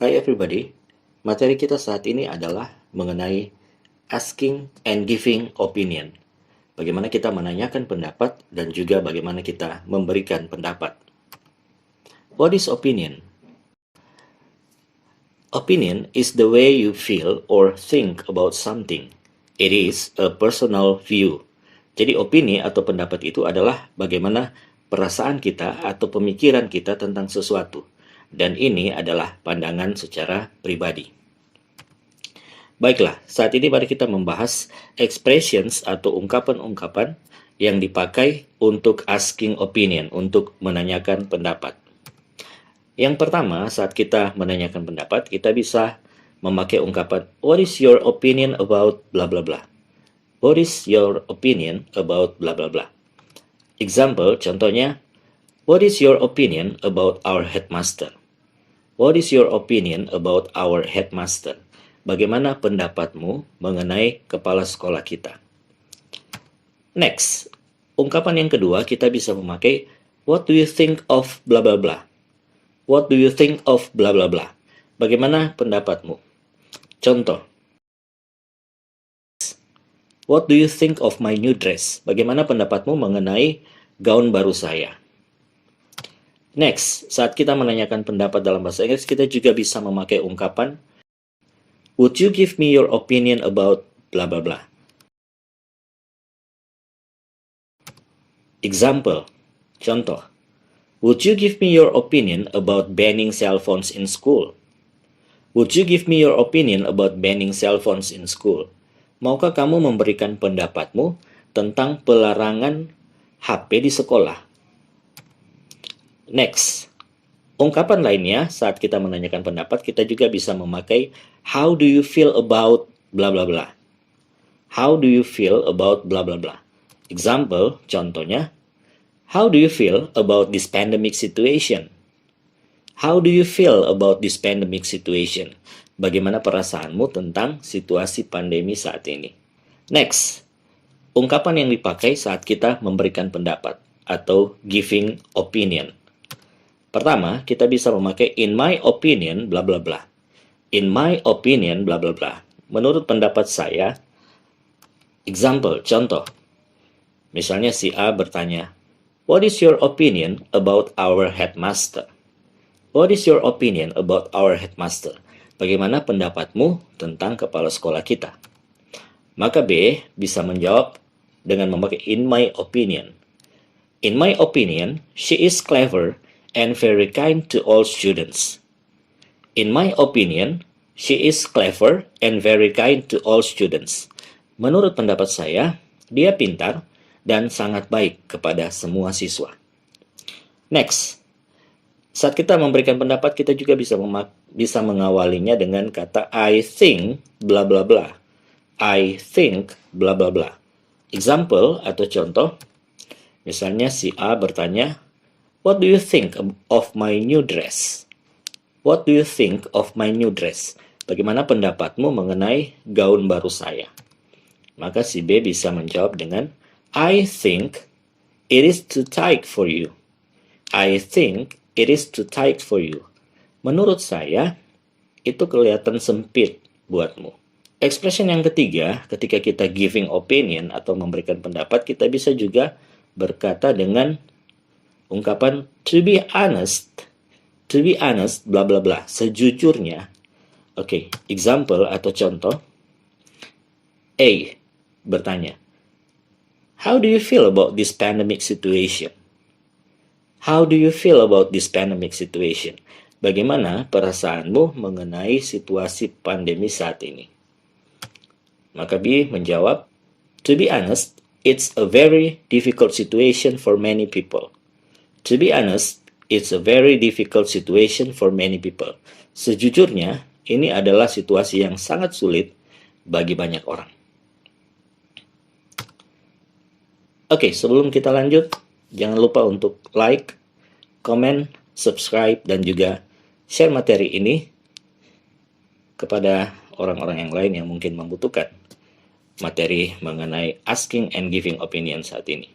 Hai everybody, materi kita saat ini adalah mengenai asking and giving opinion. Bagaimana kita menanyakan pendapat dan juga bagaimana kita memberikan pendapat. What is opinion? Opinion is the way you feel or think about something. It is a personal view. Jadi opini atau pendapat itu adalah bagaimana perasaan kita atau pemikiran kita tentang sesuatu. Dan ini adalah pandangan secara pribadi. Baiklah, saat ini mari kita membahas expressions atau ungkapan-ungkapan yang dipakai untuk asking opinion, untuk menanyakan pendapat. Yang pertama, saat kita menanyakan pendapat, kita bisa memakai ungkapan, what is your opinion about blah blah blah? What is your opinion about blah blah blah? Example, contohnya, what is your opinion about our headmaster? What is your opinion about our headmaster? Bagaimana pendapatmu mengenai kepala sekolah kita? Next, ungkapan yang kedua kita bisa memakai what do you think of blah blah blah? What do you think of blah blah blah? Bagaimana pendapatmu? Contoh, what do you think of my new dress? Bagaimana pendapatmu mengenai gaun baru saya? Next, saat kita menanyakan pendapat dalam bahasa Inggris, kita juga bisa memakai ungkapan would you give me your opinion about blah blah blah? Example, contoh, would you give me your opinion about banning cell phones in school? Would you give me your opinion about banning cell phones in school? Maukah kamu memberikan pendapatmu tentang pelarangan HP di sekolah? Next, ungkapan lainnya saat kita menanyakan pendapat, kita juga bisa memakai how do you feel about blah blah blah? How do you feel about blah blah blah? Example, contohnya, how do you feel about this pandemic situation? How do you feel about this pandemic situation? Bagaimana perasaanmu tentang situasi pandemi saat ini? Next, ungkapan yang dipakai saat kita memberikan pendapat atau giving opinion. Pertama, kita bisa memakai in my opinion bla bla bla. In my opinion bla bla bla. Menurut pendapat saya. Example, contoh. Misalnya si A bertanya, what is your opinion about our headmaster? What is your opinion about our headmaster? Bagaimana pendapatmu tentang kepala sekolah kita? Maka B bisa menjawab dengan memakai in my opinion. In my opinion, she is clever and very kind to all students. In my opinion, she is clever and very kind to all students. Menurut pendapat saya, dia pintar dan sangat baik kepada semua siswa. Next, saat kita memberikan pendapat, kita juga bisa mengawalinya dengan kata I think bla bla bla. I think bla bla bla. Example atau contoh, misalnya si A bertanya, what do you think of my new dress? What do you think of my new dress? Bagaimana pendapatmu mengenai gaun baru saya? Maka si B bisa menjawab dengan I think it is too tight for you. I think it is too tight for you. Menurut saya, itu kelihatan sempit buatmu. Expression yang ketiga, ketika kita giving opinion atau memberikan pendapat, kita bisa juga berkata dengan ungkapan to be honest, bla bla bla, sejujurnya. Oke, example atau contoh. A bertanya, how do you feel about this pandemic situation? How do you feel about this pandemic situation? Bagaimana perasaanmu mengenai situasi pandemi saat ini? Maka B menjawab, to be honest, it's a very difficult situation for many people. To be honest, it's a very difficult situation for many people. Sejujurnya, ini adalah situasi yang sangat sulit bagi banyak orang. Oke, sebelum kita lanjut, jangan lupa untuk like, comment, subscribe, dan juga share materi ini kepada orang-orang yang lain yang mungkin membutuhkan materi mengenai asking and giving opinion saat ini.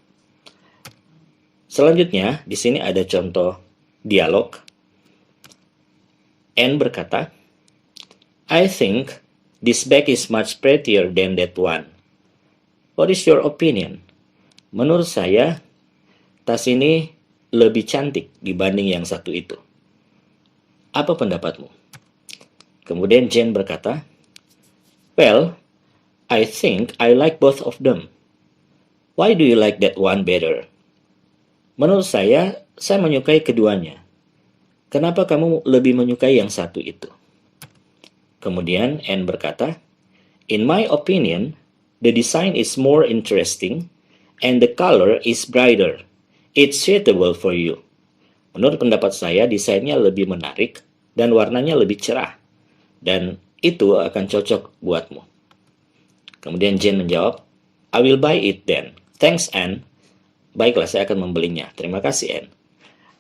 Selanjutnya, di sini ada contoh dialog. N berkata, I think this bag is much prettier than that one. What is your opinion? Menurut saya, tas ini lebih cantik dibanding yang satu itu. Apa pendapatmu? Kemudian Jane berkata, well, I think I like both of them. Why do you like that one better? Menurut saya menyukai keduanya. Kenapa kamu lebih menyukai yang satu itu? Kemudian Anne berkata, in my opinion, the design is more interesting and the color is brighter. It's suitable for you. Menurut pendapat saya, desainnya lebih menarik dan warnanya lebih cerah. Dan itu akan cocok buatmu. Kemudian Jane menjawab, I will buy it then. Thanks, Anne. Baiklah, saya akan membelinya. Terima kasih, Anne.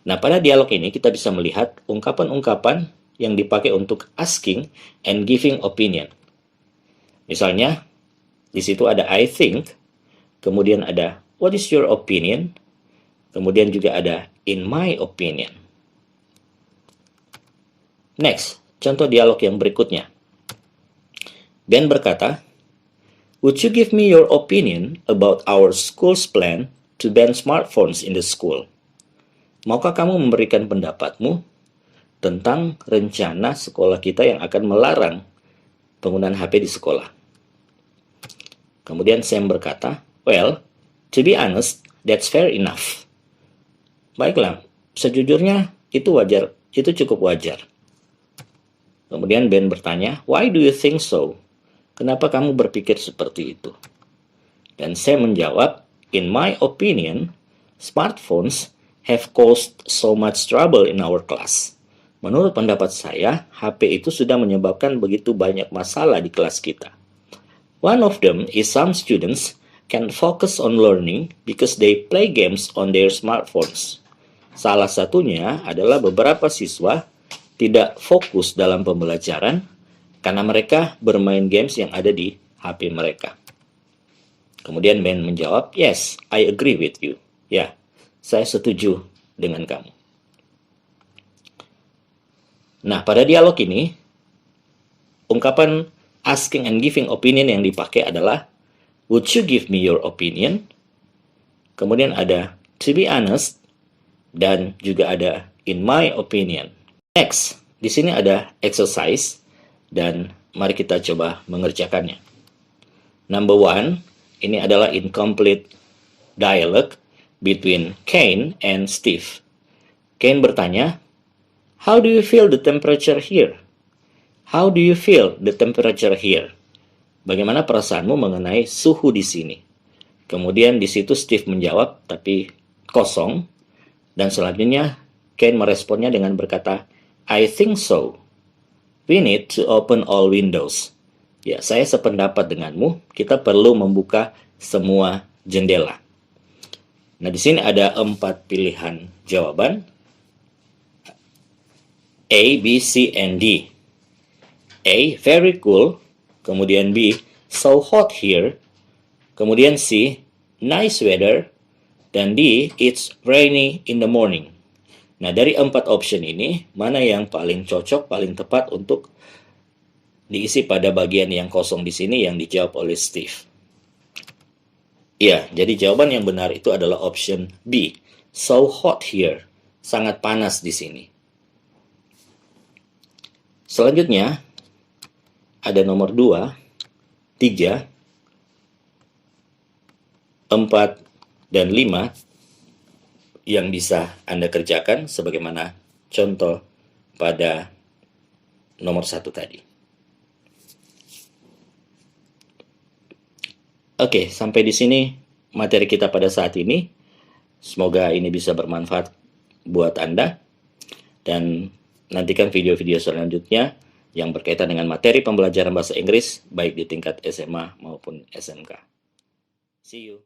Nah, pada dialog ini kita bisa melihat ungkapan-ungkapan yang dipakai untuk asking and giving opinion. Misalnya, di situ ada I think, kemudian ada what is your opinion, kemudian juga ada in my opinion. Next, contoh dialog yang berikutnya. Ben berkata, would you give me your opinion about our school's plan to ban smartphones in the school? Maukah kamu memberikan pendapatmu tentang rencana sekolah kita yang akan melarang penggunaan HP di sekolah? Kemudian Sam berkata, well, to be honest, that's fair enough. Baiklah, sejujurnya itu wajar, itu cukup wajar. Kemudian Ben bertanya, why do you think so? Kenapa kamu berpikir seperti itu? Dan Sam menjawab, in my opinion, smartphones have caused so much trouble in our class. Menurut pendapat saya, HP itu sudah menyebabkan begitu banyak masalah di kelas kita. One of them is some students can focus on learning because they play games on their smartphones. Salah satunya adalah beberapa siswa tidak fokus dalam pembelajaran karena mereka bermain games yang ada di HP mereka. Kemudian Ben menjawab, yes, I agree with you. Ya, saya setuju dengan kamu. Nah, pada dialog ini, ungkapan asking and giving opinion yang dipakai adalah would you give me your opinion? Kemudian ada to be honest dan juga ada in my opinion. Next, di sini ada exercise dan mari kita coba mengerjakannya. Number 1, ini adalah incomplete dialogue between Kane and Steve. Kane bertanya, how do you feel the temperature here? How do you feel the temperature here? Bagaimana perasaanmu mengenai suhu di sini? Kemudian di situ Steve menjawab, tapi kosong. Dan selanjutnya Kane meresponnya dengan berkata, I think so. We need to open all windows. Ya, saya sependapat denganmu. Kita perlu membuka semua jendela. Nah, di sini ada 4 pilihan jawaban. A, B, C, and D. A, very cool. Kemudian B, so hot here. Kemudian C, nice weather. Dan D, it's rainy in the morning. Nah, dari 4 option ini, mana yang paling cocok, paling tepat untuk diisi pada bagian yang kosong di sini yang dijawab oleh Steve? Ya, jadi jawaban yang benar itu adalah option B, so hot here. Sangat panas di sini. Selanjutnya, ada nomor 2, 3, 4, dan 5 yang bisa Anda kerjakan sebagaimana contoh pada nomor 1 tadi. Oke, sampai di sini materi kita pada saat ini. Semoga ini bisa bermanfaat buat Anda. Dan nantikan video-video selanjutnya yang berkaitan dengan materi pembelajaran bahasa Inggris baik di tingkat SMA maupun SMK. See you.